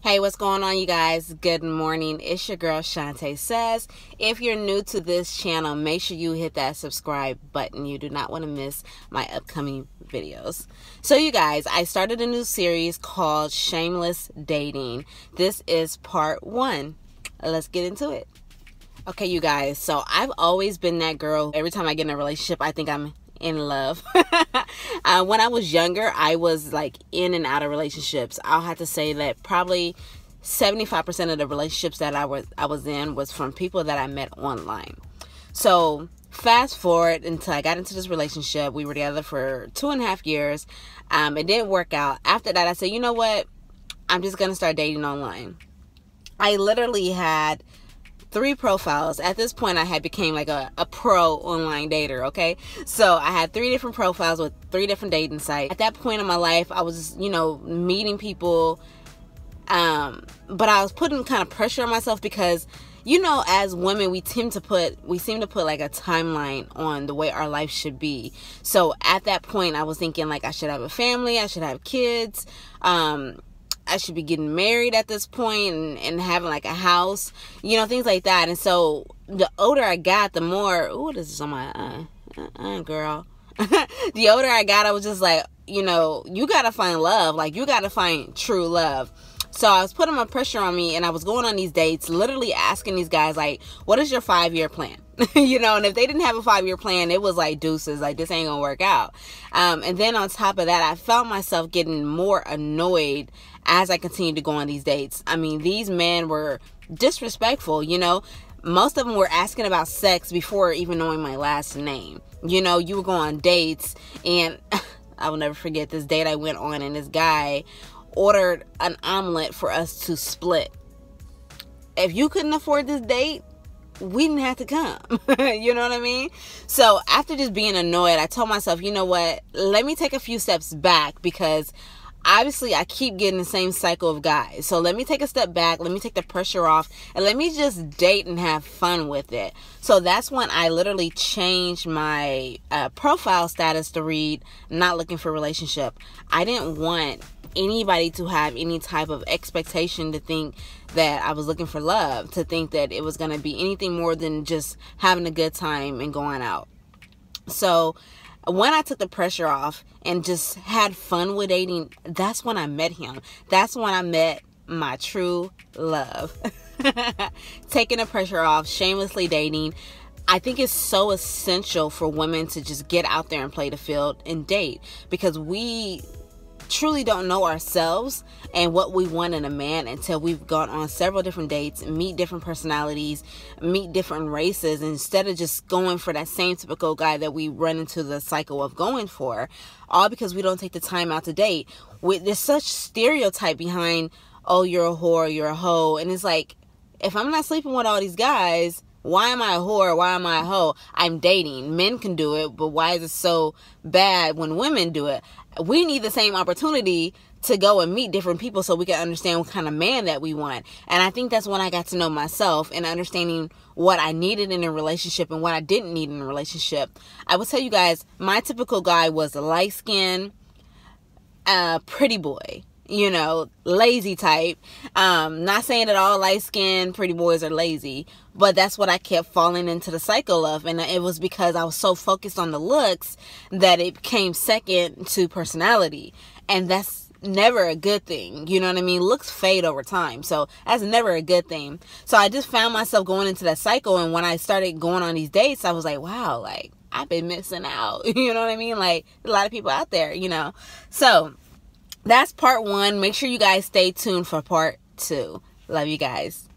Hey, what's going on, you guys? Good morning. It's your girl Shantaesays. If you're new to this channel, make sure you hit that subscribe button. You do not want to miss my upcoming videos. So you guys, I started a new series called Shameless Dating. This is part 1. Let's get into it. Okay, you guys, so I've always been that girl. Every time I get in a relationship, I think I'm in love. When I was younger, I was like in and out of relationships. I'll have to say that probably 75% of the relationships that I was in was from people that I met online. So fast forward until I got into this relationship. We were together for 2.5 years. It didn't work out. After that, I said, you know what? I'm just gonna start dating online. I literally had 3 profiles. At this point, I had became like a pro online dater, okay? So I had 3 different profiles with 3 different dating sites. At that point in my life, I was, meeting people, but I was putting kind of pressure on myself because, as women, we seem to put like a timeline on the way our life should be. So at that point, I was thinking like I should have a family, I should have kids, I should be getting married at this point and having like a house, things like that. And so the older I got, the more, ooh, this is on my girl. The older I got, I was just like, you gotta find love. Like, you gotta find true love. So I was putting my pressure on me, and I was going on these dates, literally asking these guys, like, what is your 5-year plan? And if they didn't have a 5-year plan, it was like deuces, like, this ain't gonna work out. And then on top of that, I found myself getting more annoyed as I continued to go on these dates. I mean, these men were disrespectful, Most of them were asking about sex before even knowing my last name. You would go on dates, and I will never forget this date I went on, and this guy ordered an omelet for us to split. If you couldn't afford this date, we didn't have to come. You know what I mean? So after just being annoyed, I told myself, you know what? Let me take a few steps back, because obviously I keep getting the same cycle of guys. So let me take a step back. Let me take the pressure off, and let me just date and have fun with it. So that's when I literally changed my profile status to read, not looking for a relationship. I didn't want anybody to have any type of expectation to think that I was looking for love, to think that it was going to be anything more than just having a good time and going out. So when I took the pressure off and just had fun with dating, that's when I met him. That's when I met my true love. Taking the pressure off, shamelessly dating. I think it's so essential for women to just get out there and play the field and date, because we truly don't know ourselves and what we want in a man until we've gone on several different dates, meet different personalities, meet different races, instead of just going for that same typical guy that we run into the cycle of going for, all because we don't take the time out to date. There's such stereotype behind, oh, you're a whore, you're a hoe, and it's like, if I'm not sleeping with all these guys, why am I a whore? Why am I a hoe? I'm dating. Men can do it, but why is it so bad when women do it? We need the same opportunity to go and meet different people so we can understand what kind of man that we want. And I think that's when I got to know myself and understanding what I needed in a relationship and what I didn't need in a relationship. I will tell you guys, my typical guy was a light-skinned, pretty boy. Lazy type. Not saying that all light-skinned pretty boys are lazy, but that's what I kept falling into the cycle of. And it was because I was so focused on the looks that it became second to personality. And that's never a good thing. You know what I mean? Looks fade over time. So that's never a good thing. So I just found myself going into that cycle. And when I started going on these dates, I was like, wow, like, I've been missing out. You know what I mean? Like, a lot of people out there, So that's part 1. Make sure you guys stay tuned for part 2. Love you guys.